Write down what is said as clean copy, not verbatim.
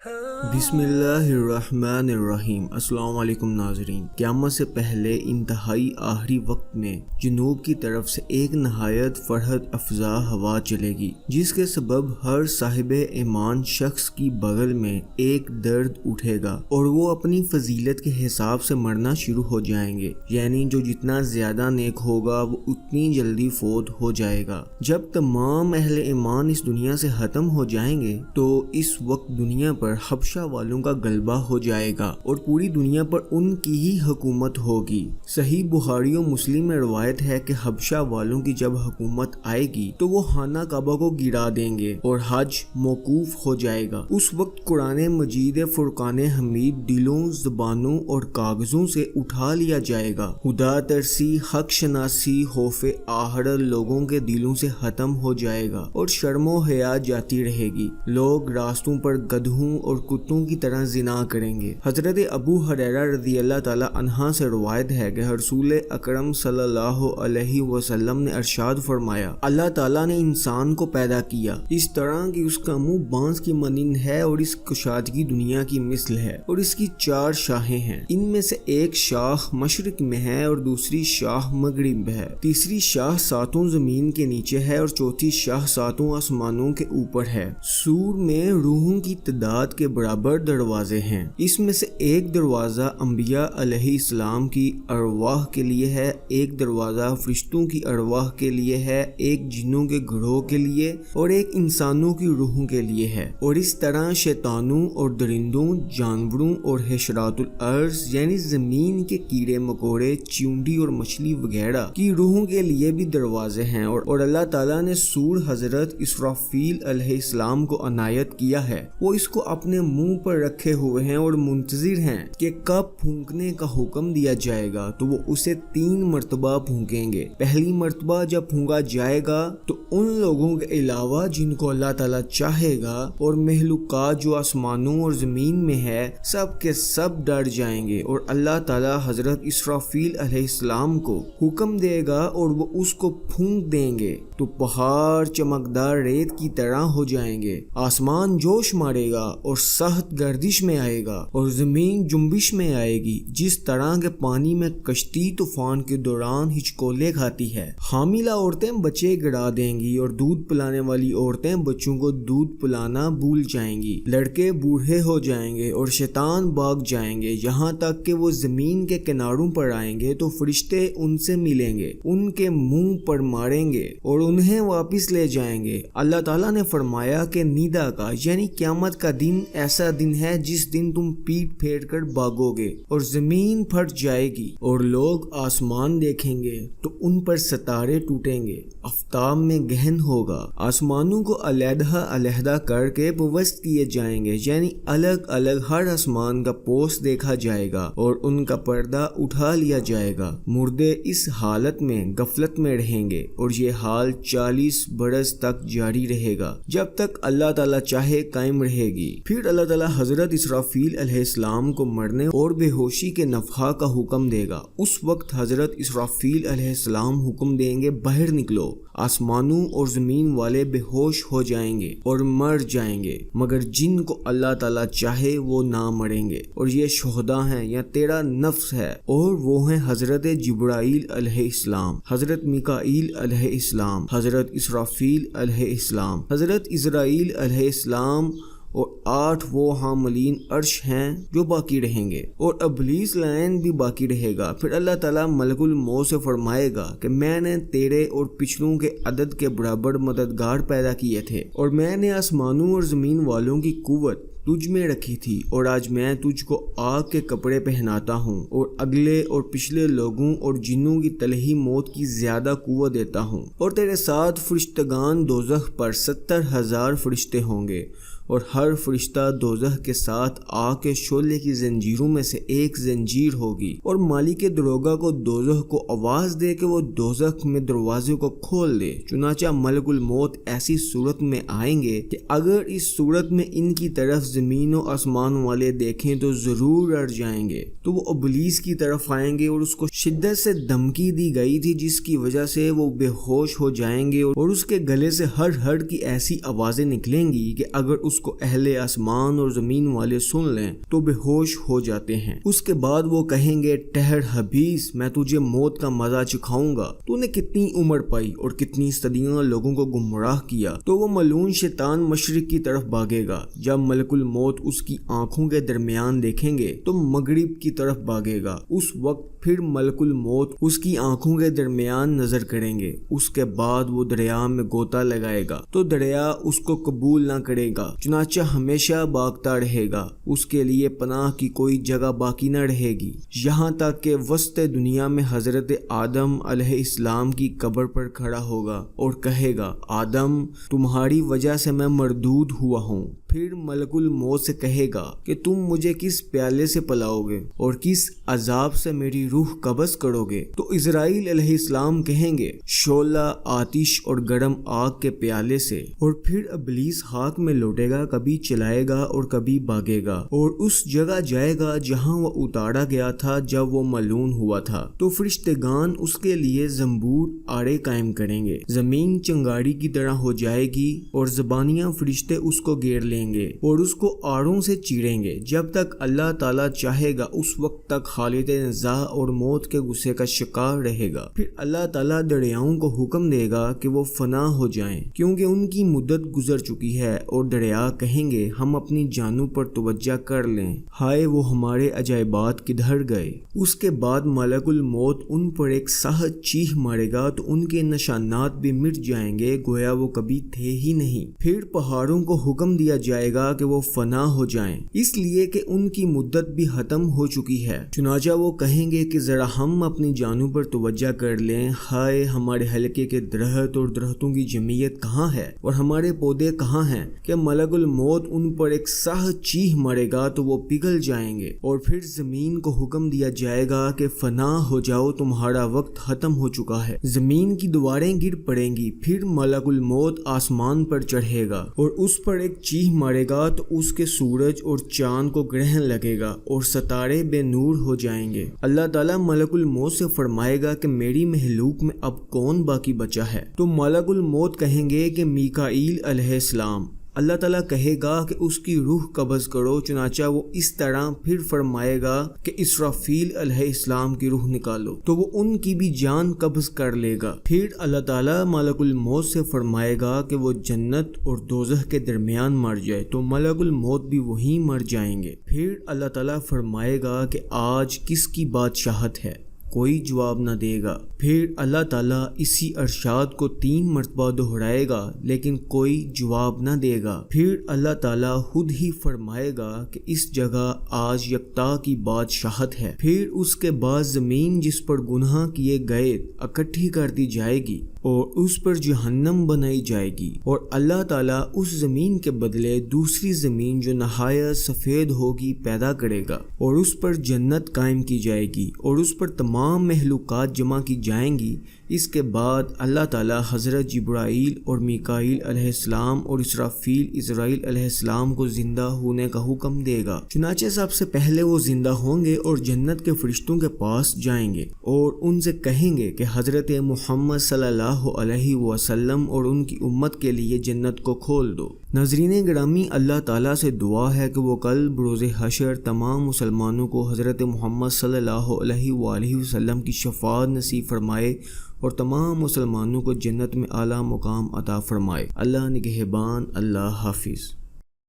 بسم اللہ الرحمن الرحیم۔ السلام علیکم ناظرین۔ قیامت سے پہلے انتہائی آخری وقت میں جنوب کی طرف سے ایک نہایت فرحت افزا ہوا چلے گی، جس کے سبب ہر صاحب ایمان شخص کی بغل میں ایک درد اٹھے گا اور وہ اپنی فضیلت کے حساب سے مرنا شروع ہو جائیں گے، یعنی جو جتنا زیادہ نیک ہوگا وہ اتنی جلدی فوت ہو جائے گا۔ جب تمام اہل ایمان اس دنیا سے ختم ہو جائیں گے تو اس وقت دنیا پر حبشہ والوں کا غلبہ ہو جائے گا اور پوری دنیا پر ان کی ہی حکومت ہوگی۔ صحیح بخاری و مسلم میں روایت ہے کہ حبشہ والوں کی جب حکومت آئے گی تو وہ خانہ کعبہ کو گرا دیں گے اور حج موقوف ہو جائے گا۔ اس وقت قرآن مجید فرقان حمید دلوں، زبانوں اور کاغذوں سے اٹھا لیا جائے گا۔ خدا ترسی، حق شناسی، خوف آخرت لوگوں کے دلوں سے ختم ہو جائے گا اور شرم و حیا جاتی رہے گی۔ لوگ راستوں پر گدھوں اور کتوں کی طرح زنا کریں گے۔ حضرت ابو ہریرہ رضی اللہ تعالی عنہ سے روایت ہے کہ رسول اکرم صلی اللہ علیہ وسلم نے ارشاد فرمایا، اللہ تعالیٰ نے انسان کو پیدا کیا اس طرح کہ اس کا منہ بانس کی مانند ہے اور اس کشادگی دنیا کی مثل ہے، اور اس کی 4 شاخیں ہیں۔ ان میں سے ایک شاخ مشرق میں ہے اور دوسری شاخ مغرب ہے، تیسری شاخ 7 زمین کے نیچے ہے اور چوتھی شاخ 7 آسمانوں کے اوپر ہے۔ سور میں روحوں کی تعداد کے برابر دروازے ہیں۔ اس میں سے ایک دروازہ انبیاء علیہ السلام کی ارواح کے لیے ہے، ایک دروازہ فرشتوں کی ارواح کے لیے ہے، ایک جنوں کے گروہ کے لیے اور ایک انسانوں کی روحوں کے لیے ہے، اور اس طرح شیطانوں اور درندوں، جانوروں اور حشرات الارض یعنی زمین کے کیڑے مکوڑے، چیونٹی اور مچھلی وغیرہ کی روحوں کے لیے بھی دروازے ہیں۔ اور اللہ تعالیٰ نے سور حضرت اسرافیل علیہ السلام کو عنایت کیا ہے، وہ اس کو اپنے منہ پر رکھے ہوئے ہیں اور منتظر ہیں کہ کب پھونکنے کا حکم دیا جائے گا تو وہ اسے 3 مرتبہ پھونکیں گے۔ پہلی مرتبہ جب پھونکا جائے گا تو ان لوگوں کے علاوہ جن کو اللہ تعالیٰ چاہے گا اور مخلوقات جو آسمانوں اور زمین میں ہے سب کے سب ڈر جائیں گے، اور اللہ تعالیٰ حضرت اسرافیل علیہ السلام کو حکم دے گا اور وہ اس کو پھونک دیں گے تو پہاڑ چمکدار ریت کی طرح ہو جائیں گے، آسمان جوش مارے گا اور سخت گردش میں آئے گا اور زمین جنبش میں آئے گی، جس طرح کے پانی میں کشتی طوفان کے دوران ہچکولے کھاتی ہے۔ حاملہ عورتیں بچے گرا دیں گی اور دودھ پلانے والی عورتیں بچوں کو دودھ پلانا بھول جائیں گی، لڑکے بوڑھے ہو جائیں گے اور شیطان بھاگ جائیں گے، یہاں تک کہ وہ زمین کے کناروں پر آئیں گے تو فرشتے ان سے ملیں گے، ان کے منہ پر ماریں گے اور انہیں واپس لے جائیں گے۔ اللہ تعالیٰ نے فرمایا کہ نیدا کا یعنی قیامت کا دن ایسا دن ہے جس دن تم پیٹ پھیر کر بھاگو گے اور زمین پھٹ جائے گی اور لوگ آسمان دیکھیں گے تو ان پر ستارے ٹوٹیں گے، آفتاب میں گہن ہوگا، آسمانوں کو علیحدہ علیحدہ کر کے پوست کیے جائیں گے، یعنی الگ الگ ہر آسمان کا پوست دیکھا جائے گا اور ان کا پردہ اٹھا لیا جائے گا۔ مردے اس حالت میں غفلت میں رہیں گے اور یہ حال 40 برس تک جاری رہے گا، جب تک اللہ تعالیٰ چاہے قائم رہے گی۔ پھر اللہ تعالیٰ حضرت اسرافیل علیہ السلام کو مرنے اور بے ہوشی کے نفخہ کا حکم دے گا۔ اس وقت حضرت اسرافیل علیہ السلام حکم دیں گے، باہر نکلو۔ آسمانوں اور زمین والے بے ہوش ہو جائیں گے اور مر جائیں گے، مگر جن کو اللہ تعالیٰ چاہے وہ نہ مریں گے، اور یہ شہداء ہیں یا تیرا نفس ہے، اور وہ ہیں حضرت جبرائیل علیہ السلام، حضرت میکائیل علیہ السلام، حضرت اسرافیل علیہ السلام، حضرت اسرائیل علیہ السلام، اور 8 وہ حاملین عرش ہیں جو باقی رہیں گے، اور ابلیس لعین بھی باقی رہے گا۔ پھر اللہ تعالیٰ ملک الموت سے فرمائے گا کہ میں نے تیرے اور پچھلوں کے عدد کے برابر مددگار پیدا کیے تھے، اور میں نے آسمانوں اور زمین والوں کی قوت تجھ میں رکھی تھی، اور آج میں تجھ کو آگ کے کپڑے پہناتا ہوں اور اگلے اور پچھلے لوگوں اور جنوں کی تلہی موت کی زیادہ قوت دیتا ہوں، اور تیرے ساتھ فرشتگان دوزخ پر 70,000 فرشتے ہوں گے، اور ہر فرشتہ دوزخ کے ساتھ آگ کے شعلے کی زنجیروں میں سے ایک زنجیر ہوگی، اور مالک دروگا کو دوزخ کو آواز دے کہ وہ دوزخ میں دروازے کو کھول دے، چنانچہ ملک الموت ایسی صورت میں آئیں گے کہ اگر اس صورت میں ان کی طرف زمین و آسمان والے دیکھیں تو ضرور ڈر جائیں گے، تو وہ ابلیس کی طرف آئیں گے اور اس کو شدت سے دھمکی دی گئی تھی جس کی وجہ سے وہ بے ہوش ہو جائیں گے، اور اس کے گلے سے ہر ہر کی ایسی آوازیں نکلیں گی کہ اگر اس اس کو اہل آسمان اور زمین والے سن لیں تو بے ہوش ہو جاتے ہیں۔ اس کے بعد وہ کہیں گے ٹھہر حبیس، میں تجھے موت کا مزہ چکھاؤں گا، تو نے کتنی عمر پائی اور کتنی صدیاں لوگوں کو گمراہ کیا۔ تو وہ ملعون شیطان مشرق کی طرف بھاگے گا، جب ملک الموت اس کی آنکھوں کے درمیان دیکھیں گے تو مغرب کی طرف بھاگے گا۔ اس وقت پھر ملک الموت اس کی آنکھوں کے درمیان نظر کریں گے۔ اس کے بعد وہ دریا میں غوطہ لگائے گا تو دریا اس کو قبول نہ کرے گا، چنانچہ ہمیشہ بھاگتا رہے گا، اس کے لیے پناہ کی کوئی جگہ باقی نہ رہے گی، یہاں تک کہ وسط دنیا میں حضرت آدم علیہ السلام کی قبر پر کھڑا ہوگا اور کہے گا آدم تمہاری وجہ سے میں مردود ہوا ہوں۔ پھر ملک الموت سے کہے گا کہ تم مجھے کس پیالے سے پلاؤ گے اور کس عذاب سے میری روح قبض کرو گے؟ تو اسرائیل علیہ السلام کہیں گے شعلہ آتش اور گرم آگ کے پیالے سے، اور پھر ابلیس خاک میں لوٹے گا، کبھی چلائے گا اور کبھی بھاگے گا اور اس جگہ جائے گا جہاں وہ اتارا گیا تھا جب وہ ملعون ہوا تھا۔ تو فرشتگان اس کے لیے زنبور آڑے قائم کریں گے، زمین چنگاڑی کی طرح ہو جائے گی اور زبانیاں فرشتے اس کو گھیر لیں گے اور اس کو آڑوں سے چیریں گے، جب تک اللہ تعالیٰ چاہے گا اس وقت تک خالد نزاع اور موت کے غصے کا شکار رہے گا۔ پھر اللہ تعالیٰ دریاؤں کو حکم دے گا کہ وہ فنا ہو جائیں کیونکہ ان کی مدت گزر چکی ہے، اور دریا کہیں گے ہم اپنی جانوں پر توجہ کر لیں، ہائے وہ ہمارے عجائبات کدھر گئے؟ اس کے بعد ملک الموت ان پر ایک سخت چیخ مارے گا تو ان کے نشانات بھی مٹ جائیں گے گویا وہ کبھی تھے ہی نہیں۔ پھر پہاڑوں کو حکم دیا جائے گا کہ وہ فنا ہو جائیں، اس لیے کہ ان کی مدت بھی ختم ہو چکی ہے، چنانچہ وہ کہیں گے کہ ذرا ہم اپنی جانوں پر توجہ کر لیں، ہائے ہمارے حلقے کے درخت اور درختوں کی جمعیت کہاں ہے اور ہمارے پودے کہاں ہیں؟ کہ ملک الموت ان پر ایک سخت چیخ مارے گا تو وہ پگھل جائیں گے، اور پھر زمین کو حکم دیا جائے گا کہ فنا ہو جاؤ، تمہارا وقت ختم ہو چکا ہے۔ زمین کی دیواریں گر پڑیں گی، پھر ملک الموت آسمان پر چڑھے گا اور اس پر ایک چیخ مارے گا تو اس کے سورج اور چاند کو گرہن لگے گا اور ستارے بے نور ہو جائیں گے۔ اللہ تعالیٰ ملک الموت سے فرمائے گا کہ میری مخلوق میں اب کون باقی بچا ہے؟ تو ملک الموت کہیں گے کہ میکائیل علیہ السلام۔ اللہ تعالیٰ کہے گا کہ اس کی روح قبض کرو، چنانچہ وہ اس طرح پھر فرمائے گا کہ اسرافیل علیہ السلام کی روح نکالو، تو وہ ان کی بھی جان قبض کر لے گا۔ پھر اللہ تعالیٰ ملک الموت سے فرمائے گا کہ وہ جنت اور دوزخ کے درمیان مر جائے، تو ملک الموت بھی وہیں مر جائیں گے۔ پھر اللہ تعالیٰ فرمائے گا کہ آج کس کی بادشاہت ہے؟ کوئی جواب نہ دے گا۔ پھر اللہ تعالیٰ اسی ارشاد کو 3 مرتبہ دہرائے گا لیکن کوئی جواب نہ دے گا۔ پھر اللہ تعالیٰ خود ہی فرمائے گا کہ اس جگہ آج یکتا کی بادشاہت ہے۔ پھر اس کے بعد زمین جس پر گناہ کیے گئے اکٹھی کر دی جائے گی اور اس پر جہنم بنائی جائے گی، اور اللہ تعالیٰ اس زمین کے بدلے دوسری زمین جو نہایت سفید ہوگی پیدا کرے گا، اور اس پر جنت قائم کی جائے گی اور اس پر تمام مخلوقات جمع کی جائیں گی۔ اس کے بعد اللہ تعالیٰ حضرت جبرائیل اور میکائیل علیہ السلام اور اسرافیل اسرائیل علیہ السلام کو زندہ ہونے کا حکم دے گا، چنانچہ سب سے پہلے وہ زندہ ہوں گے اور جنت کے فرشتوں کے پاس جائیں گے اور ان سے کہیں گے کہ حضرت محمد صلی اللہ علیہ وسلم اور ان کی امت کے لیے جنت کو کھول دو۔ ناظرین گرامی، اللہ تعالیٰ سے دعا ہے کہ وہ کل بروز حشر تمام مسلمانوں کو حضرت محمد صلی اللہ علیہ وآلہ وسلم کی شفاعت نصیب فرمائے اور تمام مسلمانوں کو جنت میں اعلیٰ مقام عطا فرمائے۔ اللہ نگہبان، اللہ حافظ۔